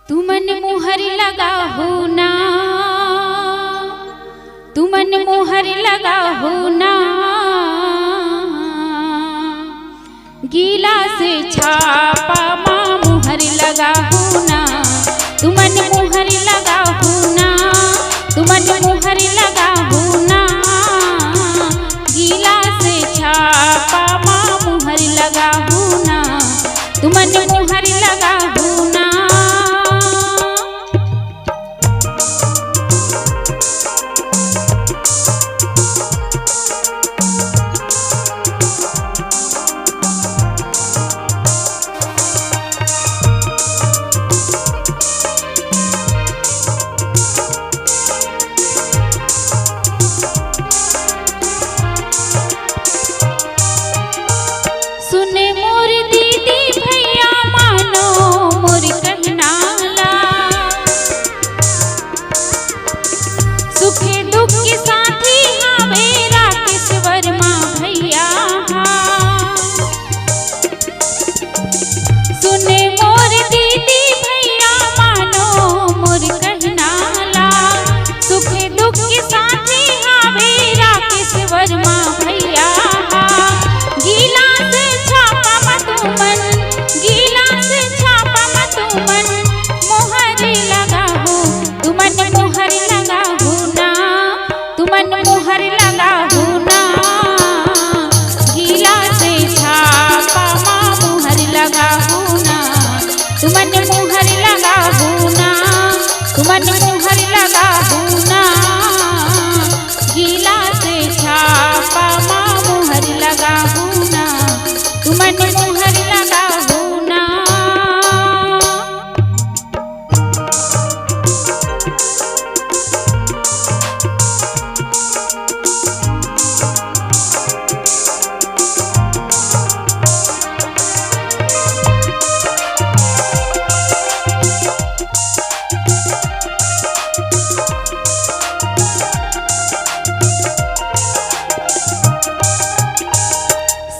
तुमन मोहर लगा हो ना, तुमन मोहर लगा हो ना, गीला से छापा माँ मोहर लगा हो ना, तुमन मोहर लगा हो ना, तुमन मोहर लगा हो ना, गीला से छापा माँ मोहर लगा हो ना, तुमन मोहर लगा हो ना। सुने मोर दीदी भैया मानो मोर कहना ला, सुख दुख के साथी हावे राकेश वर्मा भैया। सुने मोर दीदी भैया मानो मोर कहना ला, सुख दुख के साथी हावे राकेश वर्मा भैया। गीला से छापा मतुमन, गीला से छापा मतुमन, मोहर लगा हो, तुमन मोहर लगा हो ना, तुमन मोहर लगा हो ना, गीला से छापा माँ मोहर लगा हो ना, तुमन मोहर लगा हो ना, तुमन मोहर लगा हो ना, गीला से छापा माँ मोहर लगा हो ना, तुमन मोहर लगा हो ना।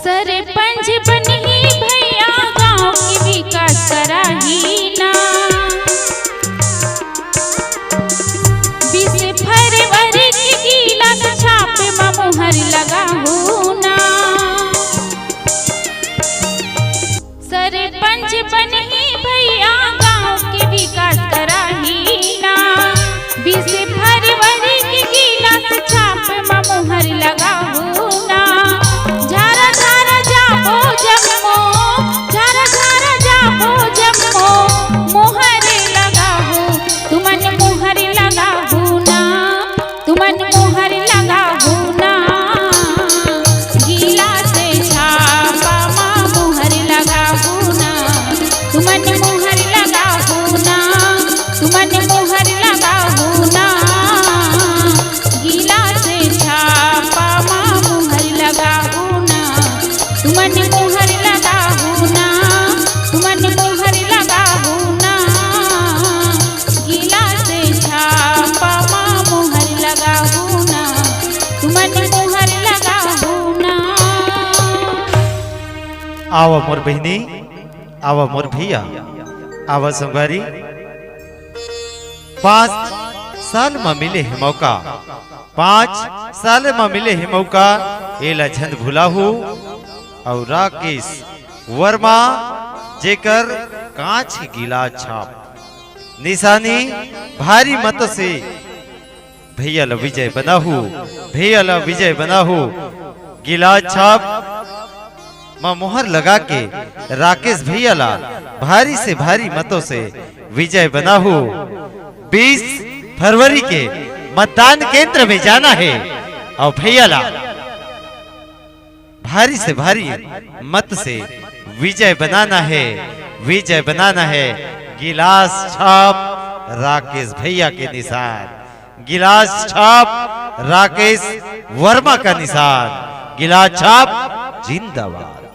सरपंच बनी भैया गांव की विकास कराही ना, 20 फरवरी की गीला से छापे माँ मोहर लगा हो ना। सरपंच बनी भैया गांव की विकास कराही ना, 20 फरवरी की गीला से छापे माँ मोहर लगा हो ना। झारा झारा जाबो जम्मो, झारा झारा जाबो जम्मो, मोहर लगा हो, तुमन मोहर लगा हो ना, तुमन मोहर लगा हो ना, गीला से छापा माँ मोहर लगा हो ना, तुमन मोहर लगा हो ना, तुमन मोहर लगा हो ना, गीला से छापा माँ मोहर लगा हो ना, तुमन मोहर लगा हो ना, तुमन मोहर लगा हो ना, गीला से छापा माँ मोहर लगा हो ना, तुमन मोहर लगा हो ना। आवा मोर बहनी, आवा मोर भैया, आवा संगवारी, 5 साल में मिले है मौका, 5 साल में मिले है मौका, एला झंड भुलाहू और राकेश वर्मा जेकर कांच गीला छाप निशानी भारी मत से भैया ला विजय बनाहू, भैया ला विजय बनाहू, गीला छाप मां मोहर लगा के राकेश भैया ला भारी से भारी मतों से विजय बनाहू। 20 फरवरी के मतदान केंद्र में जाना है और भैया ला भारी से भारी मत से विजय बनाना है, विजय बनाना है। गिलास छाप राकेश भैया के निशान, गिलास छाप राकेश वर्मा का निशान, गिलास छाप जिंदाबाद।